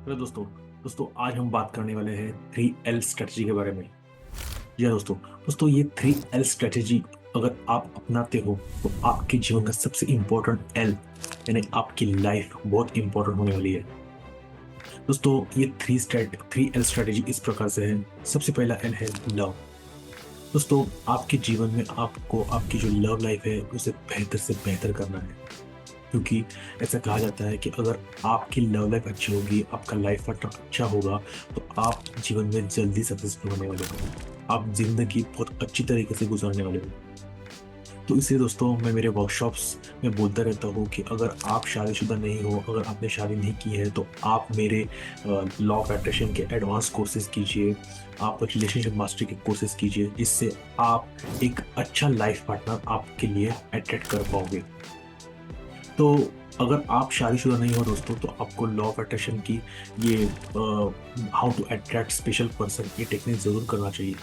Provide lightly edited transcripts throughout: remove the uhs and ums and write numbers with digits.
Hello दोस्तों। आज हम बात करने वाले हैं 3L स्ट्रेटजी के बारे में। जी हाँ दोस्तों। ये 3L स्ट्रेटजी अगर आप अपनाते हो तो आपके जीवन का सबसे इम्पोर्टेंट एल यानी आपकी लाइफ बहुत इम्पोर्टेंट होने वाली है। ये 3L स्ट्रेटजी इस प्रकार से है। सबसे पहला एल है लव। आपके जीवन में आपको आपकी जो लव लाइफ है उसे बेहतर से बेहतर करना है, क्योंकि ऐसा कहा जाता है कि अगर आपकी लव लाइफ अच्छी होगी, आपका लाइफ पार्टनर अच्छा होगा, तो आप जीवन में जल्दी सक्सेसफुल होने वाले हो। आप जिंदगी बहुत अच्छी तरीके से गुजारने वाले हो। तो इसलिए दोस्तों मैं मेरे वर्कशॉप्स में बोलता रहता हूँ कि अगर आप शादीशुदा नहीं हो, अगर आपने शादी नहीं की है, तो आप मेरे लॉ ऑफ अट्रैक्शन के एडवांस कोर्सेज कीजिए। आप रिलेशनशिप मास्टरी के कोर्सेज कीजिए, जिससे आप एक अच्छा लाइफ पार्टनर आपके लिए अट्रैक्ट कर पाओगे। तो अगर आप शादीशुदा नहीं हो दोस्तों, तो आपको लॉ ऑफ अट्रैक्शन की ये how to attract special person ये टेक्निक जरूर करना चाहिए।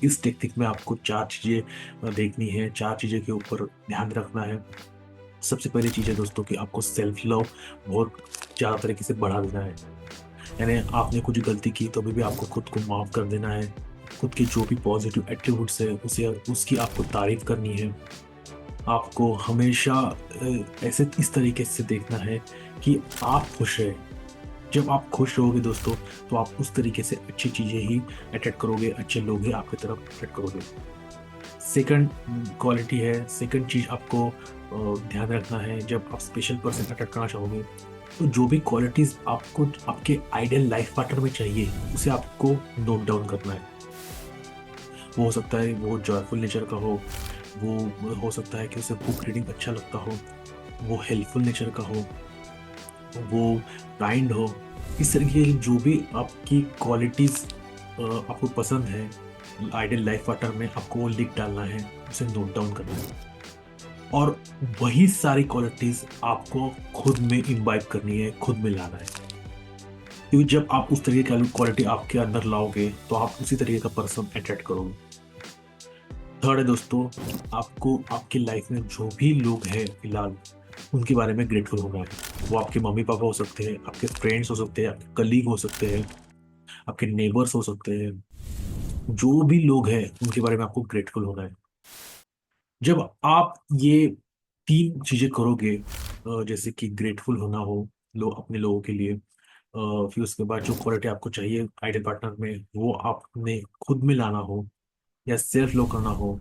इस टेक्निक में आपको चार चीजें देखनी है, चार चीजें के ऊपर ध्यान रखना है। सबसे पहली चीज है दोस्तों कि आपको सेल्फ लव बहुत ज्यादा तरीके से बढ़ा देना है। यानी आपने कुछ गलती की तो अभी भी आपको खुद को माफ कर देना है। खुद के जो भी पॉजिटिव एट्रीब्यूट्स है उसे उसकी आपको तारीफ करनी है। आपको हमेशा ऐसे इस तरीके से देखना है कि आप खुश रहे। जब आप खुश रहोगे दोस्तों, तो आप उस तरीके से अच्छी चीजें ही अट्रैक्ट करोगे, अच्छे लोग ही आपकी तरफ अट्रैक्ट करोगे। सेकंड क्वालिटी है, सेकंड चीज आपको ध्यान रखना है जब आप स्पेशल पर्सन अट्रैक्ट करना चाहोगे, तो जो भी क्वालिटीज आपको आपके आइडियल लाइफ पार्टनर में चाहिए उसे आपको नोट डाउन करना है। वो हो सकता है वो जॉयफुल नेचर का हो, वो हो सकता है कि उसे बुक रीडिंग अच्छा लगता हो, वो हेल्पफुल नेचर का हो, वो काइंड हो। इस तरीके की जो भी आपकी क्वालिटीज आपको पसंद है आइडियल लाइफ पार्टनर में, आपको वो लिख डालना है, उसे नोट डाउन करना है। और वही सारी क्वालिटीज आपको खुद में इम्बाइब करनी है, खुद में लाना है। क्योंकि जब आप उस तरीके की क्वालिटी आपके अंदर लाओगे तो आप उसी तरीके का पर्सन अट्रैक्ट करोगे। थर्ड है दोस्तों, आपको आपकी लाइफ में जो भी लोग हैं फिलहाल उनके बारे में ग्रेटफुल होना है। वो आपके मम्मी पापा हो सकते हैं, आपके फ्रेंड्स हो सकते हैं, आपके कलीग हो सकते हैं, आपके नेबर्स हो सकते हैं। जो भी लोग हैं उनके बारे में आपको ग्रेटफुल होना है। जब आप ये तीन चीजें करोगे, जैसे कि ग्रेटफुल होना हो लो अपने लोगों के लिए, फिर उसके बाद जो क्वालिटी आपको चाहिए आइडियल पार्टनर में वो आपने खुद में लाना हो या सेल्फ लो करना हो,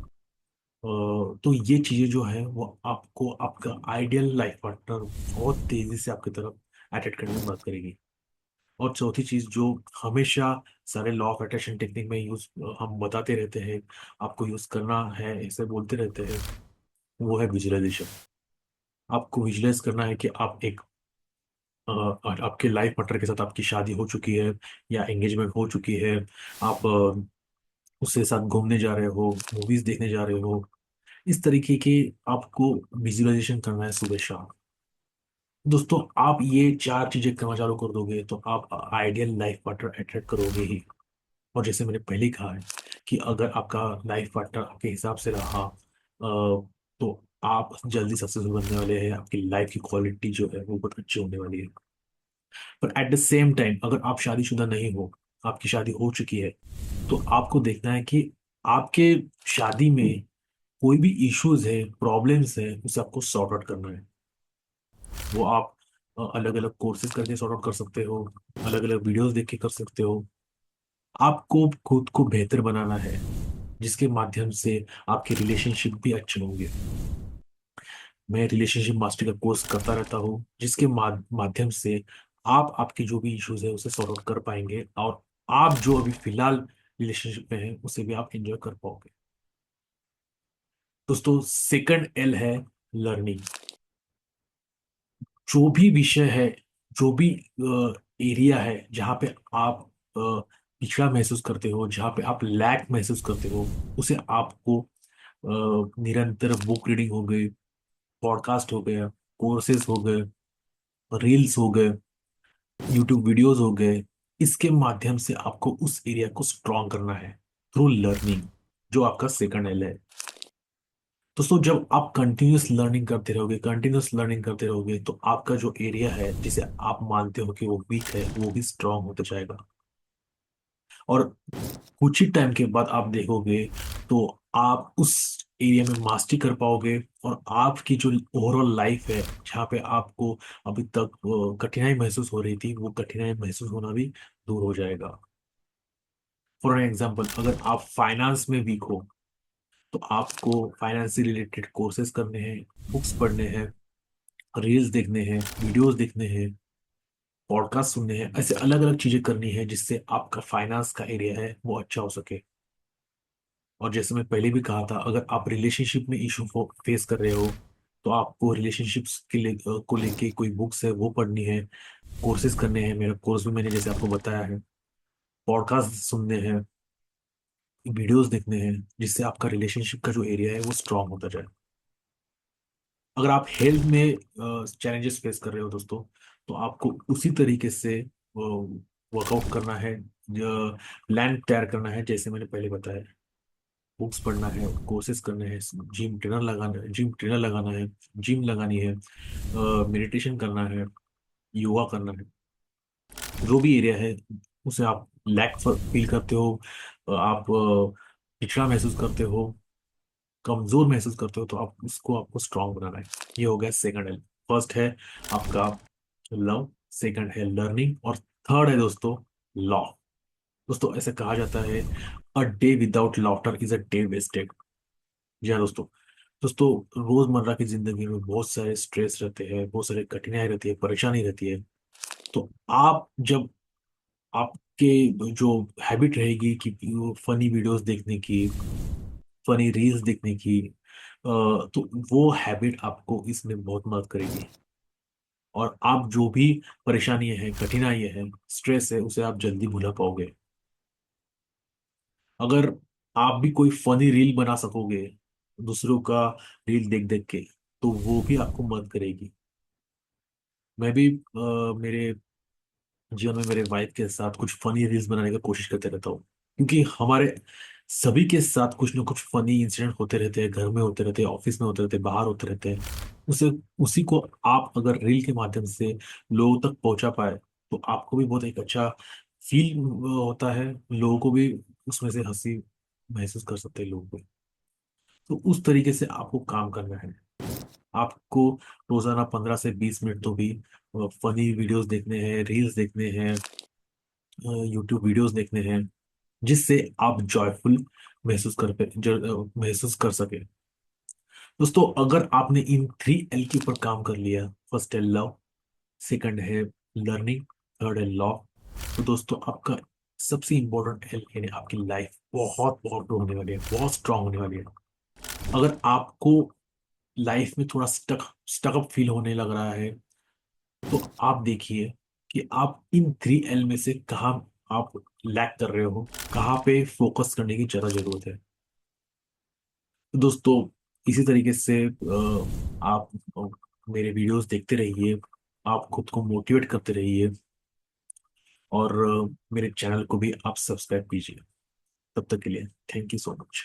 तो ये चीजें जो है वो आपको आपका आइडियल लाइफ पार्टनर बहुत तेजी से आपकी तरफ अट्रैक्ट करने में मदद करेगी। और चौथी चीज जो हमेशा सारे लॉ ऑफ अट्रैक्शन टेक्निक में यूज हम बताते रहते हैं, आपको यूज करना है, ऐसे बोलते रहते हैं, वो है विजुअलाइजेशन। आपको विजुअलाइज करना है कि आप एक आपके लाइफ पार्टनर के साथ आपकी शादी हो चुकी है या एंगेजमेंट हो चुकी है। आप उसके साथ घूमने जा रहे हो, मूवीज देखने जा रहे हो। इस तरीके के आपको विजुअलाइजेशन करना है सुबह शाम। आप ये चार चीजें करना चालू कर दोगे तो आप आइडियल लाइफ पार्टनर अट्रैक्ट करोगे ही। और जैसे मैंने पहले ही कहा है कि अगर आपका लाइफ पार्टनर आपके हिसाब से रहा, तो आप जल्दी सक्सेसफुल बनने वाले हैं, आपकी लाइफ की क्वालिटी जो है वो बहुत अच्छी होने वाली है। पर एट द सेम टाइम अगर आप शादीशुदा नहीं हो, आपकी शादी हो चुकी है, तो आपको देखना है कि आपके शादी में कोई भी इश्यूज है, प्रॉब्लम्स है, उसे आपको सॉर्ट आउट करना है। वो आप अलग अलग कोर्सेज करके सॉर्ट आउट कर सकते हो, अलग अलग वीडियोस देख के कर सकते हो। आपको खुद को बेहतर बनाना है, जिसके माध्यम से आपके रिलेशनशिप भी अच्छे होंगे। मैं रिलेशनशिप मास्टर का कोर्स करता रहता हूँ, जिसके माध्यम से आप आपके जो भी इश्यूज है उसे सॉर्ट आउट कर पाएंगे, और आप जो अभी फिलहाल रिलेशनशिप में है उसे भी आप एंजॉय कर पाओगे। सेकंड एल है लर्निंग। जो भी विषय है, जो भी एरिया है जहाँ पे आप पिछड़ा महसूस करते हो, जहाँ पे आप लैक महसूस करते हो, उसे आपको निरंतर बुक रीडिंग हो गई, पॉडकास्ट हो गया, कोर्सेज हो गए, रील्स हो गए, यूट्यूब वीडियोस हो गए, इसके माध्यम से आपको उस एरिया को स्ट्रॉन्ग करना है थ्रू लर्निंग, जो आपका सेकंड एल है। दोस्तों जब आप कंटिन्यूस लर्निंग करते रहोगे तो आपका जो एरिया है जिसे आप मानते हो कि वो वीक है वो भी स्ट्रांग होता जाएगा। और कुछ ही टाइम के बाद आप देखोगे तो आप उस एरिया में मास्टरी कर पाओगे। और आपकी जो ओवरऑल लाइफ है जहाँ पे आपको अभी तक कठिनाई महसूस हो रही थी वो कठिनाई महसूस होना भी दूर हो जाएगा। फॉर एन एग्जाम्पल, अगर आप फाइनेंस में वीक हो तो आपको फाइनेंस से रिलेटेड कोर्सेज करने हैं, बुक्स पढ़ने हैं, रील्स देखने हैं, वीडियोस देखने हैं, पॉडकास्ट सुनने हैं, ऐसे अलग अलग चीजें करनी है जिससे आपका फाइनेंस का एरिया है वो अच्छा हो सके। और जैसे मैं पहले भी कहा था, अगर आप रिलेशनशिप में इशू फेस कर रहे हो तो आपको रिलेशनशिप्स के लिए को लेके कोई बुक्स है वो पढ़नी है, कोर्सेज करने हैं, मेरा कोर्स भी मैंने जैसे आपको बताया है, पॉडकास्ट सुनने हैं, वीडियोस देखने हैं, जिससे आपका रिलेशनशिप का जो एरिया है वो स्ट्रांग होता जाए। अगर आप हेल्थ में चैलेंजेस फेस कर रहे हो दोस्तों तो आपको उसी तरीके से वर्कआउट करना है, प्लान तैयार करना है जैसे मैंने पहले बताया। बुक्स पढ़ना है, कोर्सेज करने हैं, जिम ट्रेनर लगाना है, जिम लगानी है, मेडिटेशन करना है, योगा करना है। जो भी एरिया है उसे आप लैक फील करते हो, आप पिछड़ा महसूस करते हो, कमजोर महसूस करते हो तो आप उसको आपको स्ट्रांग बनाना है। ये हो गया सेकंड एल। फर्स्ट है आपका लव, सेकंड है लर्निंग, और थर्ड है दोस्तों लॉ। दोस्तों ऐसे कहा जाता है, a day without laughter is a day wasted. जी हाँ दोस्तों। दोस्तों रोजमर्रा की जिंदगी में बहुत सारे स्ट्रेस रहते हैं, बहुत सारे कठिनाई रहती है, परेशानी रहती है। तो आप जब आपके जो हैबिट रहेगी कि फनी वीडियोस देखने की, फनी रील्स देखने की, तो वो हैबिट आपको इसमें बहुत मदद करेगी। और आप जो भी परेशानियां हैं, कठिनाइयां हैं, स्ट्रेस है, उसे आप जल्दी भुला पाओगे। अगर आप भी कोई फनी रील बना सकोगे दूसरों का रील देख देख के, तो वो भी आपको मदद करेगी। मैं भी मेरे जीवन में मेरे वाइफ के साथ कुछ फनी रील्स बनाने का कोशिश करते रहता हूँ, क्योंकि हमारे सभी के साथ कुछ ना कुछ फनी इंसिडेंट होते रहते हैं, घर में होते रहते हैं, ऑफिस में होते रहते हैं, बाहर होते रहते हैं। उसे उसी को आप अगर रील के माध्यम से लोगों तक पहुंचा पाए तो आपको भी बहुत एक अच्छा फील होता है, लोगों को भी उसमें से हंसी महसूस कर सकते हैं लोग भी। तो उस तरीके से आपको काम करना है। आपको रोजाना 15 से 20 मिनट तो भी फनी वीडियोस देखने हैं, रील्स देखने हैं, यूट्यूब वीडियोस देखने हैं, जिससे आप जॉयफुल महसूस कर सके। दोस्तों अगर आपने इन 3 एल के ऊपर काम कर लिया, फर्स्ट है लव, सेकंड है लर्निंग, थर्ड है लॉ, तो दोस्तों आपका सबसे इंपॉर्टेंट एल यानी आपकी लाइफ बहुत बहुत ग्रो होने वाली है, बहुत स्ट्रांग होने वाली है। अगर आपको लाइफ में थोड़ा स्टकअप फील होने लग रहा है तो आप देखिए कि आप इन 3 एल में से कहाँ आप लैक कर रहे हो, कहाँ पे फोकस करने की ज्यादा जरूरत है। तो दोस्तों इसी तरीके से आप मेरे वीडियोस देखते रहिए, आप खुद को मोटिवेट करते रहिए, और मेरे चैनल को भी आप सब्सक्राइब कीजिए। तब तक के लिए थैंक यू सो मच।